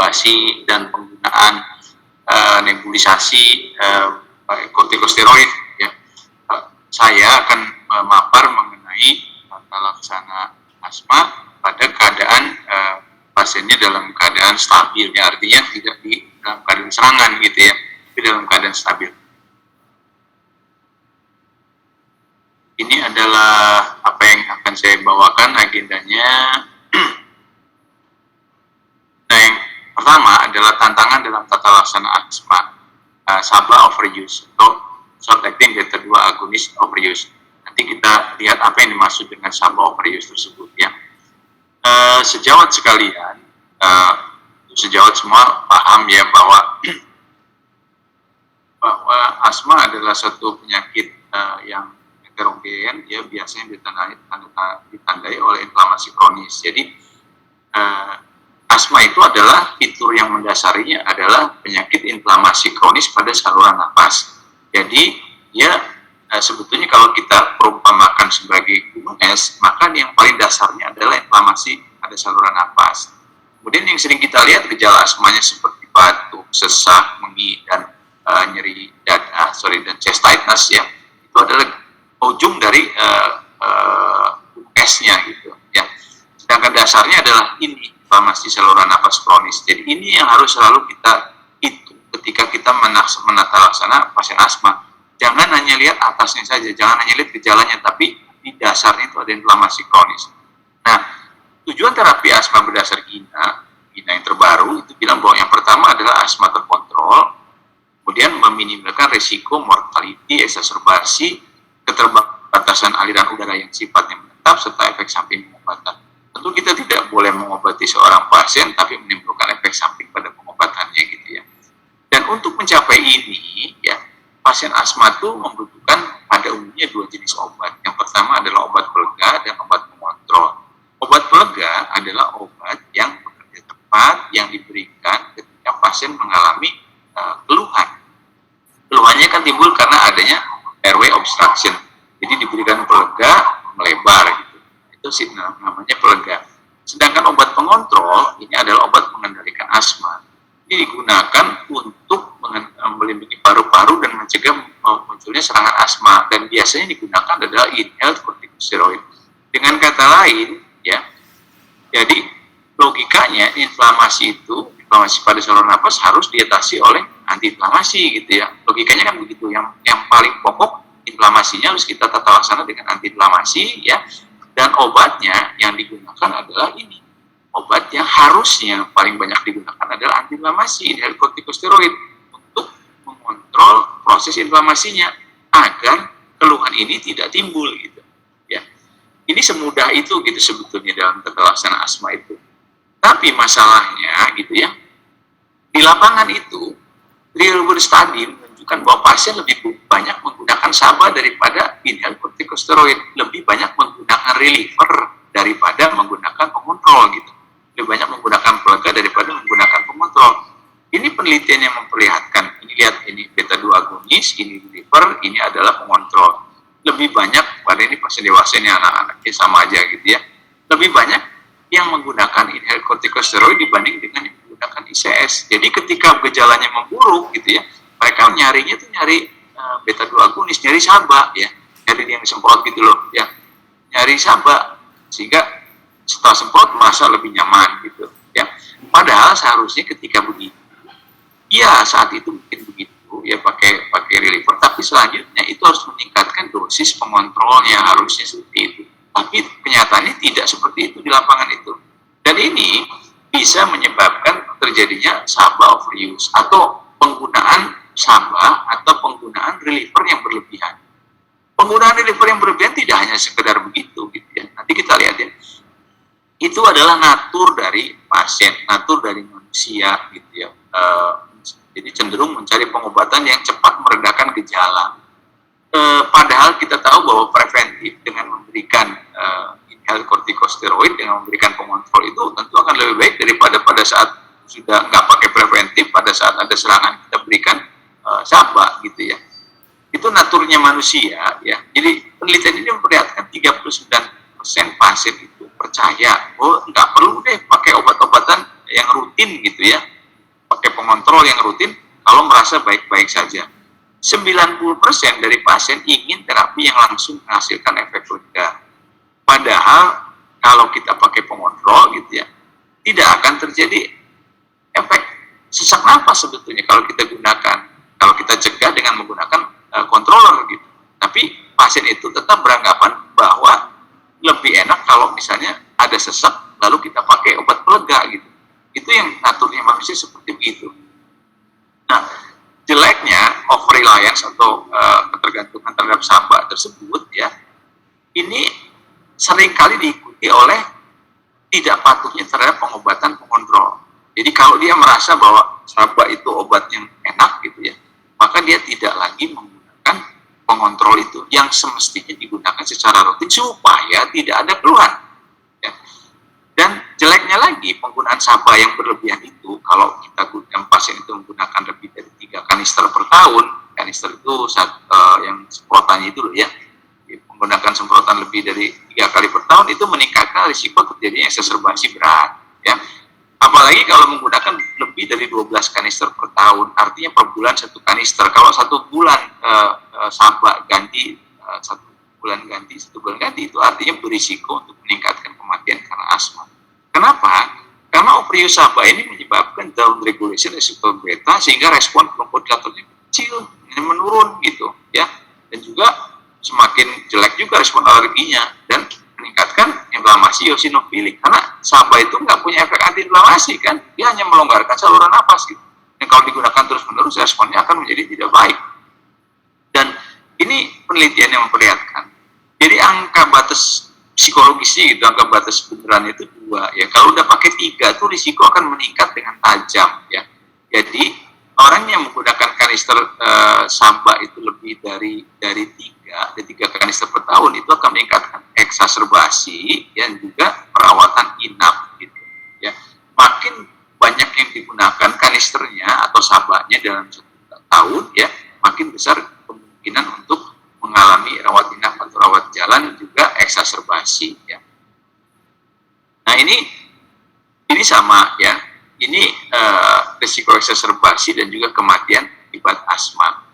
intubasi dan penggunaan nebulisasi kortikosteroid, ya. Saya akan memaparkan mengenai tata laksana asma pada keadaan pasiennya dalam keadaan stabil, ya, artinya tidak di dalam keadaan serangan gitu ya, tapi dalam keadaan stabil. Ini adalah apa yang akan saya bawakan agendanya. Nah, yang pertama adalah tantangan dalam tata laksana asma, SABA overuse atau short acting beta 2 agonis overuse. Nanti kita lihat apa yang dimaksud dengan SABA overuse tersebut, ya. Sejawat sekalian, sejawat semua paham ya bahwa asma adalah suatu penyakit yang heterogen, ya, biasanya ditandai oleh inflamasi kronis. Jadi asma itu adalah fitur yang mendasarinya adalah penyakit inflamasi kronis pada saluran nafas. Jadi ya sebetulnya kalau kita perumpamakan sebagai gunung es, maka yang paling dasarnya adalah inflamasi pada saluran nafas. Kemudian yang sering kita lihat gejala asmanya seperti batuk, sesak, mengi, dan nyeri dada, dan chest tightness, ya, itu adalah ujung dari esnya gitu, ya. Sedangkan dasarnya adalah ini inflamasi saluran nafas kronis. Jadi ini yang harus selalu kita hitung ketika kita menata laksana pasien asma. Jangan hanya lihat atasnya saja, jangan hanya lihat gejalanya, tapi di dasarnya itu ada inflamasi kronis. Nah, tujuan terapi asma berdasar GINA yang terbaru itu bilang bahwa yang pertama adalah asma terkontrol, kemudian meminimalkan risiko mortality, exacerbasi, keterbatasan aliran udara yang sifatnya menetap, serta efek samping pengobatan. Tentu kita tidak boleh mengobati seorang pasien tapi menimbulkan efek samping pada pengobatannya gitu ya. Dan untuk mencapai ini, ya, pasien asma itu membutuhkan pada umumnya dua jenis obat. Yang pertama adalah obat pelega dan obat pengontrol. Obat pelega adalah obat yang bekerja tepat, yang diberikan ketika pasien mengalami keluhan. Keluhannya kan timbul karena adanya airway obstruction. Jadi diberikan pelega melebar gitu. Itu sih namanya pelega. Sedangkan obat pengontrol ini adalah obat mengendalikan asma. Ini digunakan untuk melindungi paru-paru dan mencegah munculnya serangan asma, dan biasanya digunakan adalah inhaled corticosteroid. Dengan kata lain, ya, jadi logikanya inflamasi pada saluran nafas harus diatasi oleh antiinflamasi gitu ya. Logikanya kan begitu. Yang paling pokok inflamasinya harus kita tata laksana dengan antiinflamasi, ya. Dan obatnya yang digunakan adalah ini. Obat yang harusnya paling banyak digunakan adalah antiinflamasi, inhaled corticosteroid, untuk mengontrol proses inflamasinya agar keluhan ini tidak timbul gitu. Ya. Ini semudah itu gitu sebetulnya dalam tata laksana asma itu. Tapi masalahnya gitu ya, di lapangan itu real world study menunjukkan bahwa pasien lebih banyak menggunakan SABA daripada inhaled corticosteroid, lebih banyak menggunakan reliever daripada menggunakan pengontrol gitu, lebih banyak menggunakan pelega daripada menggunakan pengontrol. Ini penelitian yang memperlihatkan, ini lihat, ini beta 2 agonis, ini reliever, ini adalah pengontrol. Lebih banyak pada ini pasien dewasa, ini anak-anaknya sama aja gitu ya, lebih banyak yang menggunakan inhaled corticosteroid dibanding dengan yang menggunakan ICS. Jadi ketika gejalanya memburuk gitu ya, mereka nyarinya itu nyari beta 2 agonis, nyari SABA ya, nyari yang disemprot gitu loh ya, nyari SABA, sehingga setelah semprot merasa lebih nyaman gitu ya. Padahal seharusnya ketika begitu, ya saat itu mungkin begitu ya, pakai reliever, tapi selanjutnya itu harus meningkatkan dosis pengontrolnya, harusnya seperti itu. Tapi kenyataannya tidak seperti itu di lapangan itu. Dan ini bisa menyebabkan terjadinya SABA overuse atau penggunaan SABA atau penggunaan reliever yang berlebihan. Penggunaan reliever yang berlebihan tidak hanya sekedar begitu gitu ya. Nanti kita lihat ya. Itu adalah natur dari pasien, natur dari manusia gitu ya. Jadi cenderung mencari pengobatan yang cepat meredakan gejala. Padahal kita tahu bahwa preventif dengan memberikan inhaled corticosteroid, dengan memberikan pengontrol itu tentu akan lebih baik daripada pada saat sudah nggak pakai preventif, pada saat ada serangan kita berikan SABA gitu ya. Itu naturnya manusia ya. Jadi penelitian ini memperlihatkan 39% pasien itu percaya, oh nggak perlu deh pakai obat-obatan yang rutin gitu ya, pengontrol yang rutin kalau merasa baik-baik saja. 90% dari pasien ingin terapi yang langsung menghasilkan efek lega. Padahal kalau kita pakai pengontrol gitu ya, tidak akan terjadi efek sesak nafas sebetulnya kalau kita gunakan. Kalau kita cegah dengan menggunakan controller gitu. Tapi pasien itu tetap beranggapan bahwa lebih enak kalau misalnya ada sesak lalu kita pakai obat pelega gitu. Itu yang naturnya manusia seperti itu. Nah, jeleknya over reliance atau ketergantungan terhadap SABA tersebut ya, ini seringkali diikuti oleh tidak patuhnya terhadap pengobatan pengontrol. Jadi kalau dia merasa bahwa SABA itu obat yang enak gitu ya, maka dia tidak lagi menggunakan pengontrol itu yang semestinya digunakan secara rutin supaya tidak ada keluhan. Ya. Dan jeleknya lagi penggunaan SABA yang berlebihan itu, kalau kita yang pasien itu menggunakan lebih dari 3 kanister per tahun, kanister itu yang semprotannya itu loh ya, menggunakan semprotan lebih dari 3 kali per tahun itu meningkatkan risiko terjadinya eksaserbasi berat. Ya. Apalagi kalau menggunakan lebih dari 12 kanister per tahun, artinya per bulan 1 kanister. Kalau 1 bulan SABA ganti, 1 bulan ganti, itu artinya berisiko untuk meningkatkan kematian karena asma. Kenapa? Karena overuse SABA ini menyebabkan down regulation reseptor beta sehingga respon bronchodilatornya kecil, menurun gitu ya. Dan juga semakin jelek juga respon alerginya dan meningkatkan inflamasi eosinofilik karena SABA itu nggak punya efek antiinflamasi kan, dia hanya melonggarkan saluran napas gitu. Dan kalau digunakan terus-menerus responnya akan menjadi tidak baik. Dan ini penelitian yang memperlihatkan. Jadi angka batas psikologisnya gitu, angka batas beneran itu 2 ya. Kalau udah pakai 3 tuh risiko akan meningkat dengan tajam ya. Jadi orang yang menggunakan kanister SABA itu lebih dari 3 kanister per tahun itu akan meningkatkan eksaserbasi dan juga perawatan inap gitu ya. Makin banyak yang digunakan kanisternya atau SABA-nya dalam 1 tahun ya, makin besar kemungkinan untuk mengalami rawat inap atau rawat jalan juga eksaserbasi ya. Nah ini sama ya. Ini risiko eksaserbasi dan juga kematian akibat asma.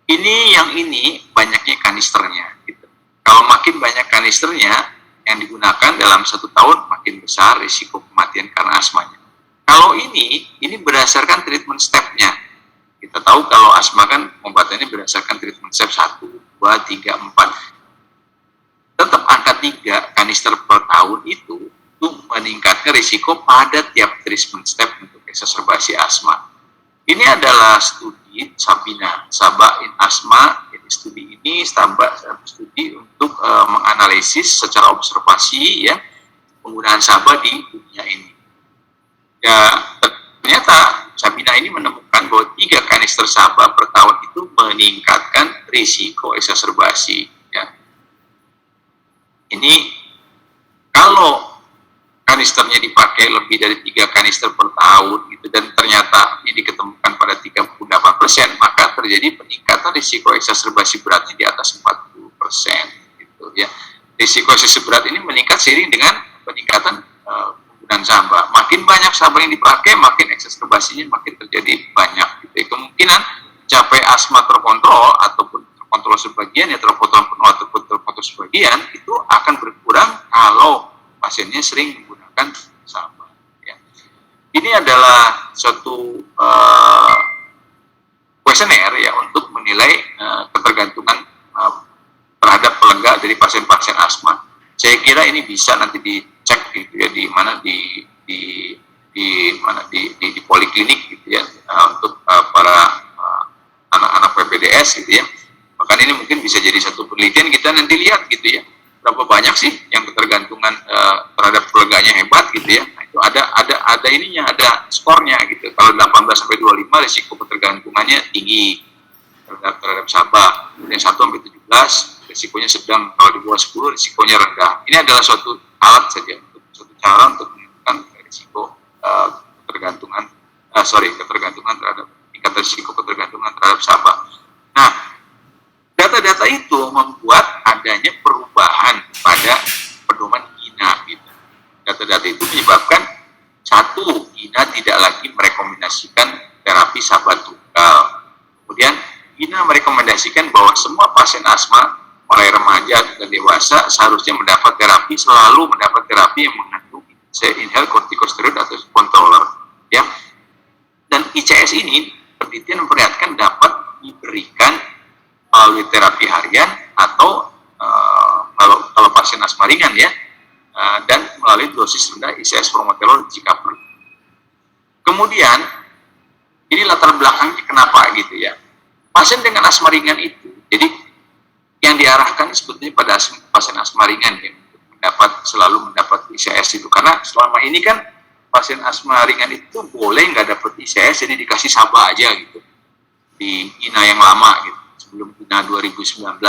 Ini banyaknya kanisternya gitu. Kalau makin banyak kanisternya yang digunakan dalam 1 tahun, makin besar risiko kematian karena asmanya. Kalau ini berdasarkan treatment step-nya. Kita tahu kalau asma kan obatannya berdasarkan treatment step 1, 2, 3, 4. Tetap angka 3 kanister per tahun itu meningkatkan risiko pada tiap treatment step untuk eksaserbasi asma. Ini adalah studi Sabina, SABA in Asma. Jadi studi ini studi untuk menganalisis secara observasi ya penggunaan SABA di dunia ini. Ya, ternyata Sabina ini menemukan bahwa 3 kanister SABA per tahun itu meningkatkan risiko eksaserbasi. Ya. Ini kalau kanisternya dipakai lebih dari 3 kanister per tahun gitu, dan ternyata ini diketemukan pada 38%, maka terjadi peningkatan risiko eksaserbasi beratnya di atas 40% gitu ya. Risiko eksaserbasi berat ini meningkat seiring dengan peningkatan penggunaan SABA. Makin banyak SABA yang dipakai, makin eksaserbasinya makin terjadi banyak gitu. Kemungkinan capai asma terkontrol ataupun terkontrol sebagian ya, terkontrol penuh ataupun terkontrol sebagian itu akan berkurang kalau pasiennya sering menggunakan SABA. Ya. Ini adalah suatu kuesioner ya untuk menilai ketergantungan terhadap pelega dari pasien-pasien asma. Saya kira ini bisa nanti dicek gitu ya di poliklinik gitu ya untuk para anak-anak PPDS gitu ya. Maka ini mungkin bisa jadi satu penelitian, kita nanti lihat gitu ya. Berapa banyak sih yang ketergantungan terhadap keleganya hebat gitu ya. Nah, itu ada ininya, ada skornya gitu. Kalau 18 sampai 25 risiko ketergantungannya tinggi terhadap SABA. Kemudian 1 sampai 17 risikonya sedang, kalau di bawah 10 risikonya rendah. Ini adalah suatu alat saja, suatu cara untuk menentukan risiko ketergantungan terhadap tingkat risiko ketergantungan terhadap SABA. Nah, data-data itu membuat adanya perubahan pada pedoman GINA gitu. Data-data itu menyebabkan 1, GINA tidak lagi merekomendasikan memastikan bahwa semua pasien asma mulai remaja dan dewasa seharusnya mendapat terapi, selalu mendapat terapi yang mengandung inhale corticosteroid atau controller, ya. Dan ICS ini penelitian memperlihatkan dapat diberikan melalui terapi harian atau kalau pasien asma ringan, ya, dan melalui dosis rendah ICS formoterol jika perlu. Kemudian ini latar belakangnya kenapa gitu, ya. Pasien dengan asma ringan itu, jadi yang diarahkan sebetulnya pada pasien asma ringan yang selalu mendapat ICS itu, karena selama ini kan pasien asma ringan itu boleh nggak dapat ICS, jadi dikasih SABA aja gitu di INA yang lama gitu sebelum INA 2019.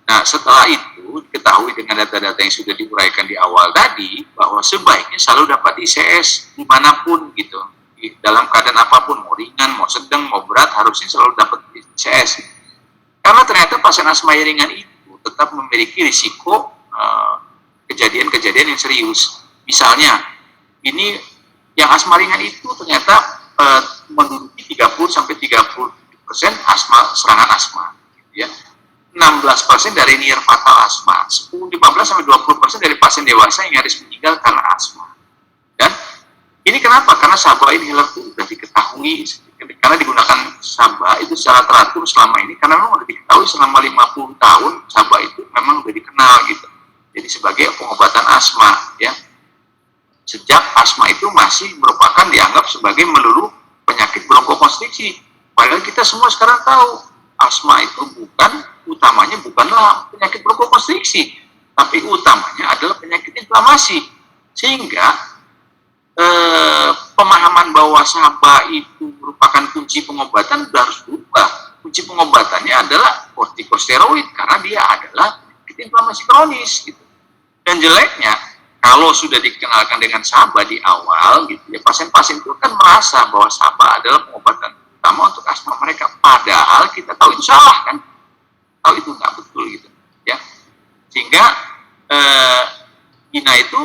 Nah, setelah itu diketahui dengan data-data yang sudah diuraikan di awal tadi bahwa sebaiknya selalu dapat ICS dimanapun gitu, dalam keadaan apapun, mau ringan, mau sedang, mau berat, harusnya selalu dapat ICS. Karena ternyata pasien asma ringan itu tetap memiliki risiko kejadian-kejadian yang serius. Misalnya, ini yang asma ringan itu ternyata menduduki 30-30% serangan asma, gitu ya. 16% dari near fatal asma, 15-20% dari pasien dewasa yang nyaris meninggal karena asma. Dan ini kenapa? Karena SABA inhaler itu sudah diketahui, karena digunakan SABA itu secara teratur selama ini, karena memang sudah diketahui selama 50 tahun SABA itu memang sudah dikenal gitu. Jadi sebagai pengobatan asma, ya. Sejak asma itu masih merupakan dianggap sebagai melulu penyakit bronkokonstriksi. Padahal kita semua sekarang tahu asma itu bukanlah penyakit bronkokonstriksi, tapi utamanya adalah penyakit inflamasi. Sehingga pemahaman bahwa SABA itu merupakan kunci pengobatan sudah harus berubah. Kunci pengobatannya adalah kortikosteroid karena dia adalah penyakit inflamasi kronis gitu. Dan jeleknya kalau sudah dikenalkan dengan SABA di awal gitu ya, pasien-pasien itu kan merasa bahwa SABA adalah pengobatan utama untuk asma mereka, padahal kita tahu itu salah kan, tahu itu nggak betul gitu ya. Sehingga INA itu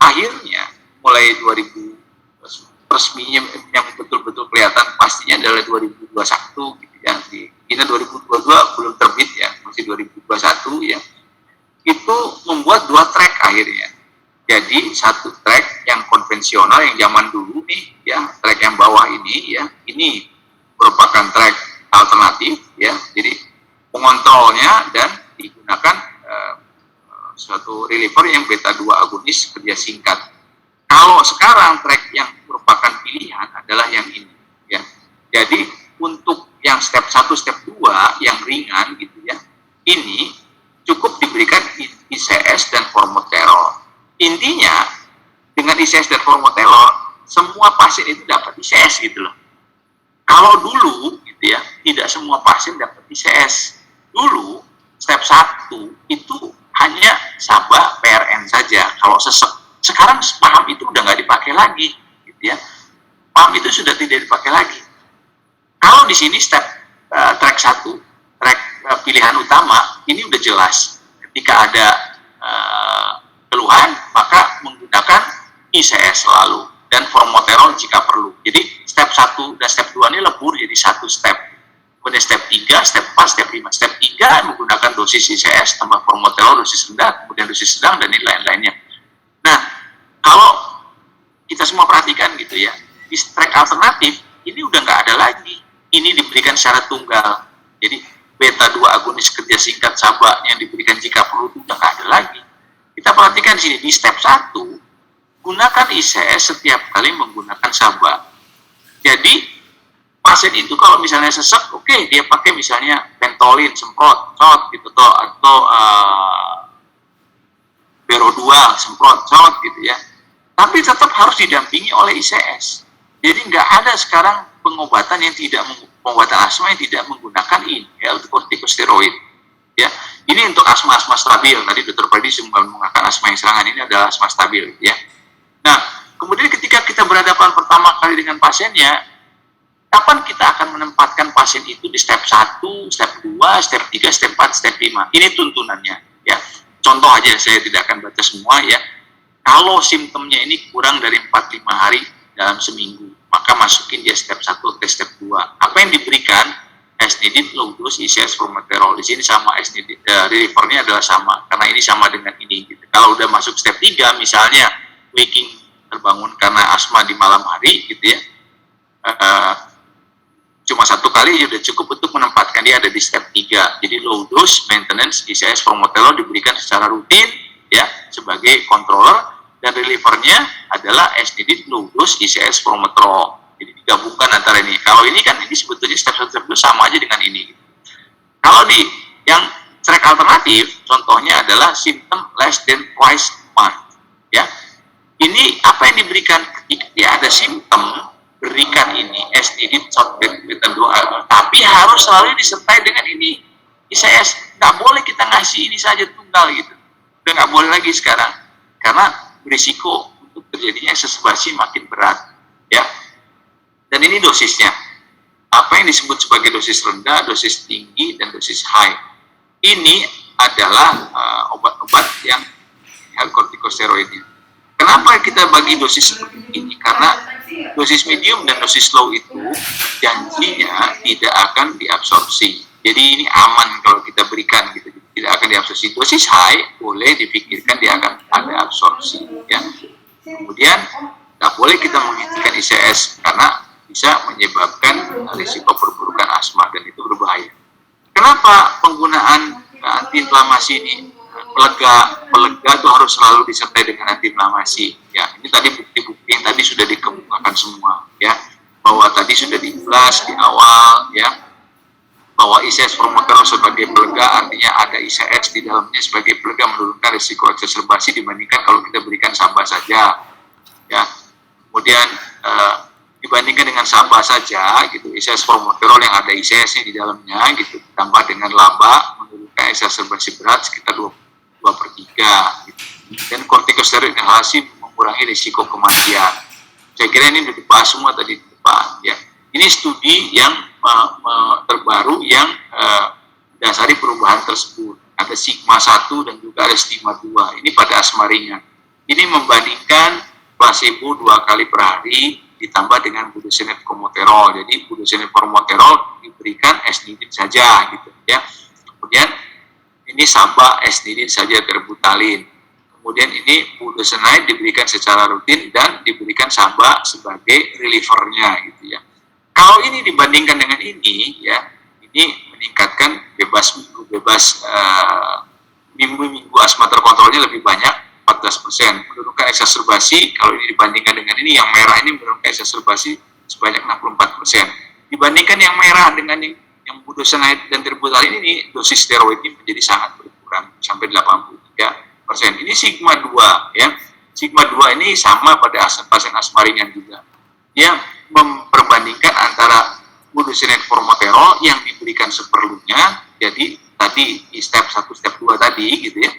akhirnya mulai 2000 resminya yang betul-betul kelihatan pastinya adalah 2021 gitu ya. Di INA 2022 belum terbit ya, masih 2021 ya. Itu membuat 2 track akhirnya. Jadi satu track yang konvensional yang zaman dulu nih ya, track yang bawah ini ya, ini merupakan track alternatif ya. Jadi pengontrolnya dan digunakan suatu reliever yang beta 2 agonis kerja singkat. Kalau sekarang track yang merupakan pilihan adalah yang ini ya. Jadi untuk yang step 1, step 2 yang ringan gitu ya, ini cukup diberikan ICS dan formoterol. Intinya dengan ICS dan formoterol semua pasien itu dapat ICS gitu loh. Kalau dulu gitu ya, tidak semua pasien dapat ICS. Dulu step 1 itu hanya SABA PRN saja kalau sesek. Sekarang paham itu udah nggak dipakai lagi gitu ya. Paham itu sudah tidak dipakai lagi. Kalau di sini step track 1, track pilihan utama ini udah jelas. Ketika ada keluhan maka menggunakan ICS selalu dan formoterol jika perlu. Jadi step 1 dan step 2 ini lebur jadi satu step. Kemudian step 3, step 4, step 5. Step 3 menggunakan dosis ICS tambah formoterol, dosis rendah, kemudian dosis sedang dan lain-lainnya. Nah, kalau kita semua perhatikan gitu ya, di track alternatif ini udah nggak ada lagi. Ini diberikan secara tunggal. Jadi beta 2 agonis kerja singkat SABA yang diberikan jika perlu itu udah nggak ada lagi. Kita perhatikan di sini di step 1 gunakan ICS setiap kali menggunakan SABA. Jadi pasien itu kalau misalnya sesek, oke, dia pakai misalnya Ventolin semprot, gitu toh, atau Bero 2 semprot, gitu ya. Tapi tetap harus didampingi oleh ICS. Jadi nggak ada sekarang pengobatan asma yang tidak menggunakan inhale corticosteroid. Ya, ini untuk asma-asma stabil. Tadi Dr. Freddy menggunakan asma yang serangan ini adalah asma stabil, ya. Nah, kemudian ketika kita berhadapan pertama kali dengan pasiennya, kapan kita akan menempatkan pasien itu di step 1, step 2, step 3, step 4, step 5? Ini tuntunannya, ya. Contoh aja, saya tidak akan baca semua, ya. Kalau simptomnya ini kurang dari 4-5 hari dalam seminggu, maka masukin dia step 1 ke step 2. Apa yang diberikan? as needed low dose ICS formoterol. Di sini sama as needed, relievernya adalah sama karena ini sama dengan ini gitu. Kalau udah masuk step 3 misalnya waking, terbangun karena asma di malam hari gitu ya, cuma 1 kali sudah cukup untuk menempatkan dia ada di step 3. Jadi low dose maintenance ICS formoterol diberikan secara rutin ya sebagai controller, dan relievernya adalah as needed low dose ICS formoterol. Jadi digabungkan antara ini. Kalau ini kan ini sebetulnya step 1 sama aja dengan ini. Kalau di yang track alternatif, contohnya adalah symptom less than twice a month. Ya, ini apa yang diberikan ketika dia ada simptom, berikan ini as needed short treatment 2, tapi harus selalu disertai dengan ini ICS. Nggak boleh kita ngasih ini saja tunggal gitu. Udah nggak boleh lagi sekarang karena berisiko untuk terjadinya exacerbasi makin berat. Ya. Dan ini dosisnya. Apa yang disebut sebagai dosis rendah, dosis tinggi, dan dosis high. Ini adalah obat-obat yang kortikosteroidnya. Kenapa kita bagi dosis seperti ini? Karena dosis medium dan dosis low itu janjinya tidak akan diabsorpsi. Jadi ini aman kalau kita berikan gitu, tidak akan diabsorpsi. Dosis high boleh dipikirkan dia akan ada absorpsi. Ya. Kemudian nggak boleh kita menghentikan ICS karena bisa menyebabkan risiko perburukan asma dan itu berbahaya. Kenapa penggunaan antiinflamasi ini pelega itu harus selalu disertai dengan antiinflamasi? Ya, ini tadi bukti-bukti yang tadi sudah dikemukakan semua, ya, bahwa tadi sudah diulas di awal, ya, bahwa ICS formoterol sebagai pelega artinya ada ICS di dalamnya sebagai pelega menurunkan risiko exacerbasi dibandingkan kalau kita berikan SABA saja, ya. Kemudian dibandingkan dengan SABA saja gitu, ICS formoterol yang ada ICS-nya di dalamnya gitu, ditambah dengan LABA menurunkan exacerbasi berat sekitar 2/3 gitu. Dan kortikosteroid inhalasi mengurangi risiko kematian. Saya kira ini sudah dibahas semua tadi di depan ya. Ini studi yang terbaru yang dasari perubahan tersebut. Ada sigma 1 dan juga ada sigma 2. Ini pada asma ringan. Ini membandingkan placebo 2 kali per hari ditambah dengan budesonide formoterol. Jadi budesonide formoterol diberikan as needed saja gitu ya. Kemudian ini SABA as needed saja terbutalin. Kemudian ini budesonide diberikan secara rutin dan diberikan SABA sebagai relievernya gitu ya. Kalau ini dibandingkan dengan ini ya, ini meningkatkan minggu asma terkontrolnya lebih banyak 14%. Menurunkan exacerbasi kalau ini dibandingkan dengan ini yang merah ini menurunkan exacerbasi sebanyak 64%. Dibandingkan yang merah dengan yang budesonide dan terbutalin ini dosis steroid ini menjadi sangat berkurang sampai 83%. Ini sigma 2 ya. Sigma 2 ini sama pada pasien asma ringan juga. Dia memperbandingkan antara budesonide formoterol yang diberikan seperlunya, jadi tadi di step 1, step 2 tadi gitu ya,